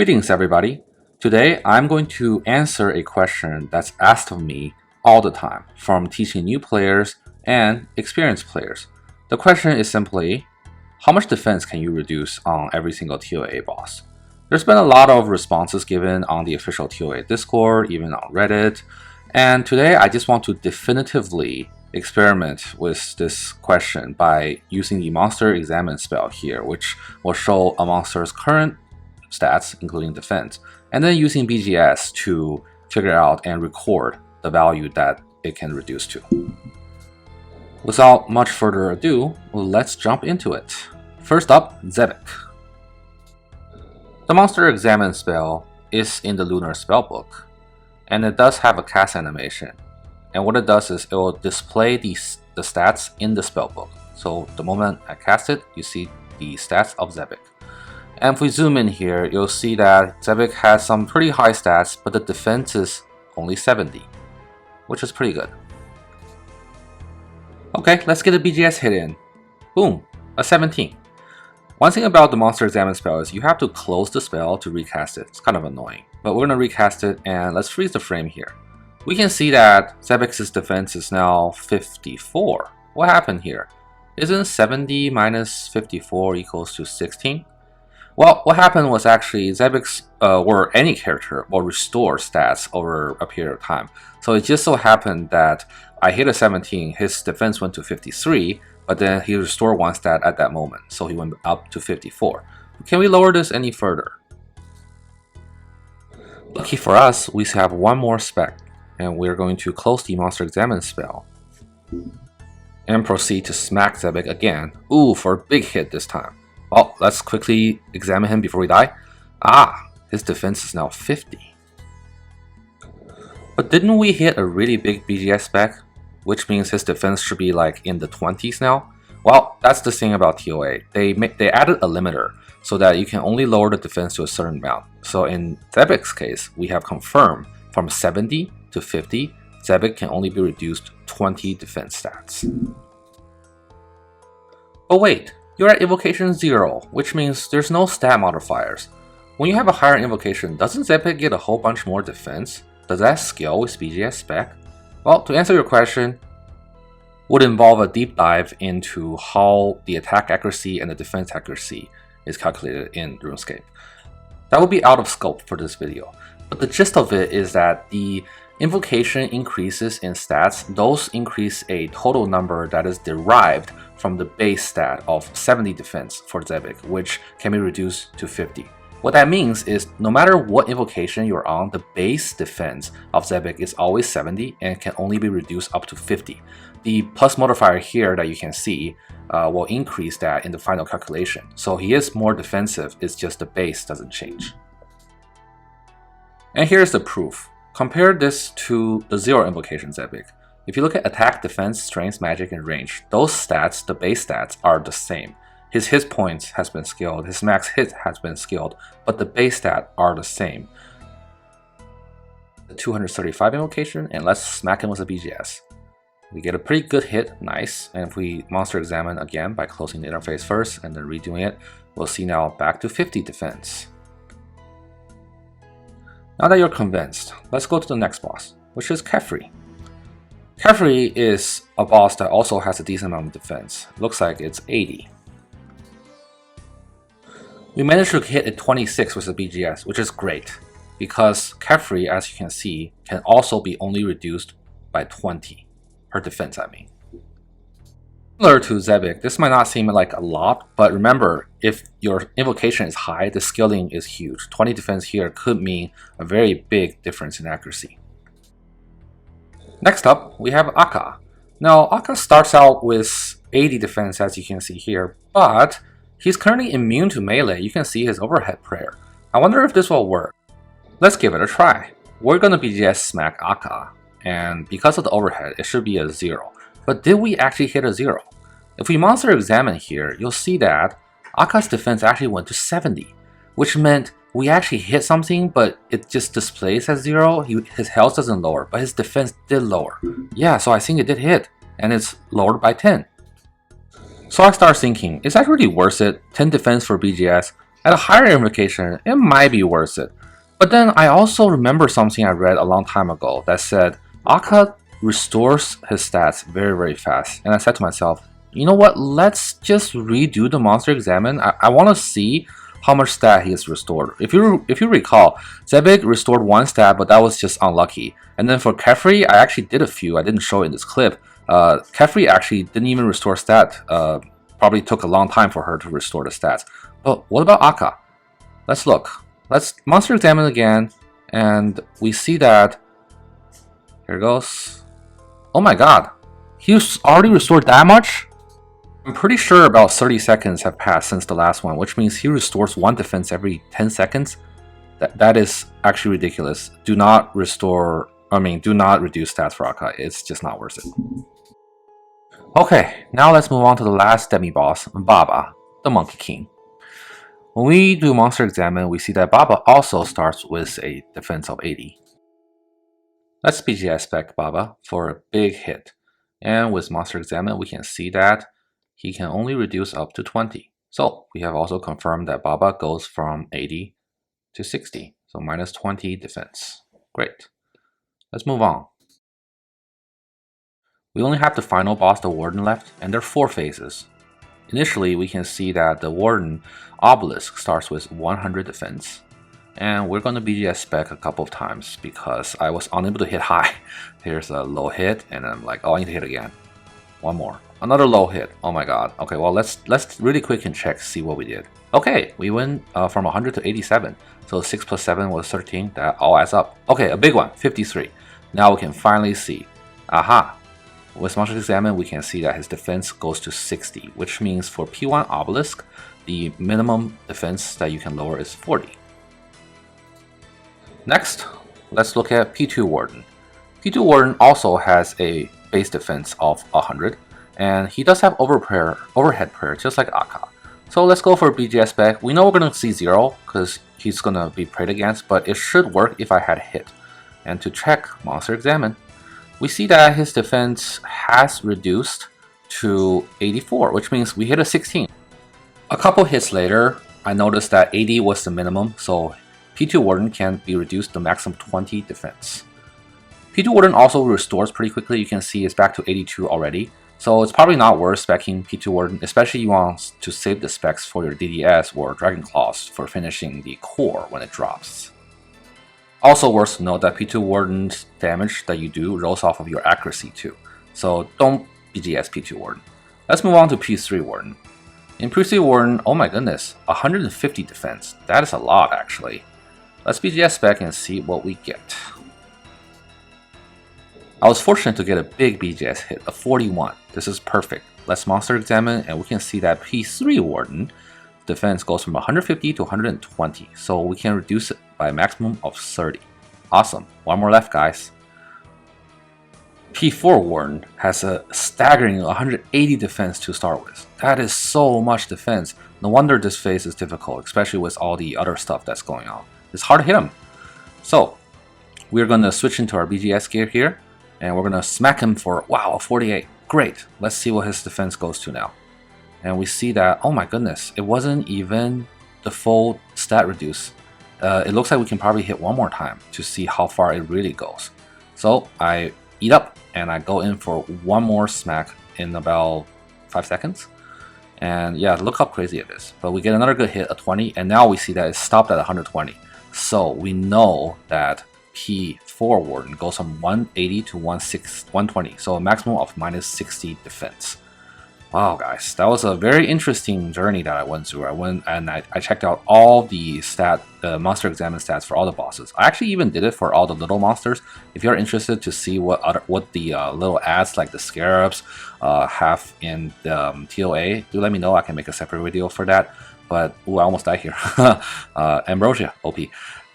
Greetings everybody! Today I'm going to answer a question that's asked of me all the time from teaching new players and experienced players. The question is simply, how much defense can you reduce on every single TOA boss? There's been a lot of responses given on the official TOA Discord, even on Reddit, and today I just want to definitively experiment with this question by using the monster examine spell here, which will show a monster's current stats, including defense, and then using BGS to figure out and record the value that it can reduce to. Without much further ado, let's jump into it. First up, Zebak. The monster examine spell is in the Lunar spellbook, and it does have a cast animation. And what it does is it will display the stats in the spellbook. So the moment I cast it, you see the stats of Zebak. And if we zoom in here, you'll see that Zebak has some pretty high stats, but the defense is only 70, which is pretty good. Okay, let's get a BGS hit in. Boom, a 17. One thing about the monster examine spell is you have to close the spell to recast it. It's kind of annoying, but we're going to recast it, and let's freeze the frame here. We can see that Zebak's defense is now 54. What happened here? Isn't 70 minus 54 equals to 16? Well, what happened was actually Zebak's, or any character, will restore stats over a period of time. So it just so happened that I hit a 17, his defense went to 53, but then he restored one stat at that moment, so he went up to 54. Can we lower this any further? Lucky for us, we have one more spec, and we're going to close the monster examine spell and proceed to smack Zebak again. Ooh, for a big hit this time. Well, let's quickly examine him before we die. Ah, his defense is now 50. But didn't we hit a really big BGS spec? Which means his defense should be like in the 20s now? Well, that's the thing about TOA. They added a limiter so that you can only lower the defense to a certain amount. So in Zebak's case, we have confirmed from 70 to 50, Zebak can only be reduced 20 defense stats. But wait. You're at Invocation 0, which means there's no stat modifiers. When you have a higher invocation, doesn't Zebak get a whole bunch more defense? Does that scale with BGS spec? Well, to answer your question, would involve a deep dive into how the attack accuracy and the defense accuracy is calculated in Runescape. That would be out of scope for this video, but the gist of it is that the invocation increases in stats, those increase a total number that is derived from the base stat of 70 defense for Zebak, which can be reduced to 50. What that means is no matter what invocation you're on, the base defense of Zebak is always 70 and can only be reduced up to 50. The plus modifier here that you can see will increase that in the final calculation. So he is more defensive, it's just the base doesn't change. And here's the proof. Compare this to the 0 invocation Zebak. If you look at attack, defense, strength, magic, and range, those stats, the base stats, are the same. His hit points has been scaled, his max hit has been scaled, but the base stat are the same. The 235 invocation, and let's smack him with a BGS. We get a pretty good hit, nice, and if we monster examine again by closing the interface first and then redoing it, we'll see now back to 50 defense. Now that you're convinced, let's go to the next boss, which is Kephri. Kephri is a boss that also has a decent amount of defense. Looks like it's 80. We managed to hit a 26 with the BGS, which is great, because Kephri, as you can see, can also be only reduced by 20. Her defense, I mean. Similar to Zebak, this might not seem like a lot, but remember, if your invocation is high, the scaling is huge. 20 defense here could mean a very big difference in accuracy. Next up, we have Akka. Now, Akka starts out with 80 defense, as you can see here, but he's currently immune to melee. You can see his overhead prayer. I wonder if this will work. Let's give it a try. We're gonna BGS smack Akka, and because of the overhead, it should be a 0. But did we actually hit a 0? If we monster examine here, you'll see that Akka's defense actually went to 70, which meant we actually hit something, but it just displays as 0. His health doesn't lower, but his defense did lower. Yeah, so I think it did hit, and it's lowered by 10. So I start thinking, is that really worth it? 10 defense for BGS, At a higher invocation, it might be worth it. But then I also remember something I read a long time ago that said Akka restores his stats very fast. And I said to myself, you know what, let's just redo the monster examine. I want to see how much stat he has restored. If you recall, Zebak restored 1 stat, but that was just unlucky. And then for Kephri, I actually did a few. I didn't show it in this clip. Kephri actually didn't even restore stat. Probably took a long time for her to restore the stats. But what about Akka? Let's look. Let's monster examine again, and we see that here it goes. Oh my god, he's already restored that much? I'm pretty sure about 30 seconds have passed since the last one, which means he restores 1 defense every 10 seconds. That is actually ridiculous. Do not restore, do not reduce stats for Akka. It's just not worth it. Okay, now let's move on to the last demi-boss, Baba, the Monkey King. When we do monster examine, we see that Baba also starts with a defense of 80. Let's BGS Spec Baba for a big hit. And with monster examine, we can see that he can only reduce up to 20. So we have also confirmed that Baba goes from 80 to 60. So minus 20 defense. Great. Let's move on. We only have the final boss, the Warden, left, and there are 4 phases. Initially, we can see that the Warden Obelisk starts with 100 defense. And we're going to BGS Spec a couple of times because I was unable to hit high. Here's a low hit, and I'm like, oh, I need to hit again. One more. Another low hit. Oh my god. Okay, well, let's really quick and check, see what we did. Okay, we went from 100 to 87. So 6 plus 7 was 13. That all adds up. Okay, a big one, 53. Now we can finally see. Aha. With monster examine, we can see that his defense goes to 60, which means for P1 Obelisk, the minimum defense that you can lower is 40. Next, let's look at P2 Warden. P2 Warden also has a base defense of 100, and he does have overhead prayer, just like Akka. So let's go for BGS Spec. We know we're going to see 0, because he's going to be prayed against, but it should work if I had hit. And to check monster examine, we see that his defense has reduced to 84, which means we hit a 16. A couple hits later, I noticed that 80 was the minimum, so P2 Warden can be reduced to maximum 20 defense. P2 Warden also restores pretty quickly. You can see it's back to 82 already, so it's probably not worth specking P2 Warden, especially you want to save the specs for your DDS or Dragon Claws for finishing the core when it drops. Also worth to note that P2 Warden's damage that you do rolls off of your accuracy too, so don't BGS P2 Warden. Let's move on to P3 Warden. In P3 Warden, oh my goodness, 150 defense. That is a lot actually. Let's BGS Spec and see what we get. I was fortunate to get a big BGS hit, a 41. This is perfect. Let's monster examine and we can see that P3 Warden defense goes from 150 to 120, so we can reduce it by a maximum of 30. Awesome. One more left, guys. P4 Warden has a staggering 180 defense to start with. That is so much defense. No wonder this phase is difficult, especially with all the other stuff that's going on. It's hard to hit him. So we're going to switch into our BGS gear here, and we're going to smack him for, wow, a 48. Great. Let's see what his defense goes to now. And we see that, oh my goodness, it wasn't even the full stat reduce. It looks like we can probably hit one more time to see how far it really goes. So I eat up and I go in for one more smack in about 5 seconds. And yeah, look how crazy it is. But we get another good hit, a 20, and now we see that it stopped at 120. So we know that P4 Warden goes from 180 to 120, so a maximum of minus 60 defense. Wow, guys, that was a very interesting journey that I went through. I went and I checked out all the monster examine stats for all the bosses. I actually even did it for all the little monsters. If you're interested to see what the little ads like the scarabs have in the TOA, do let me know. I can make a separate video for that. But ooh, I almost died here. Ambrosia, OP.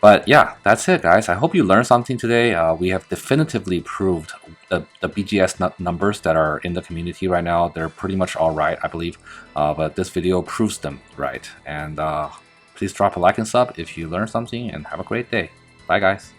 But yeah, that's it, guys. I hope you learned something today. We have definitively proved the BGS numbers that are in the community right now. They're pretty much all right, I believe. But this video proves them right. And please drop a like and sub if you learned something, and have a great day. Bye, guys.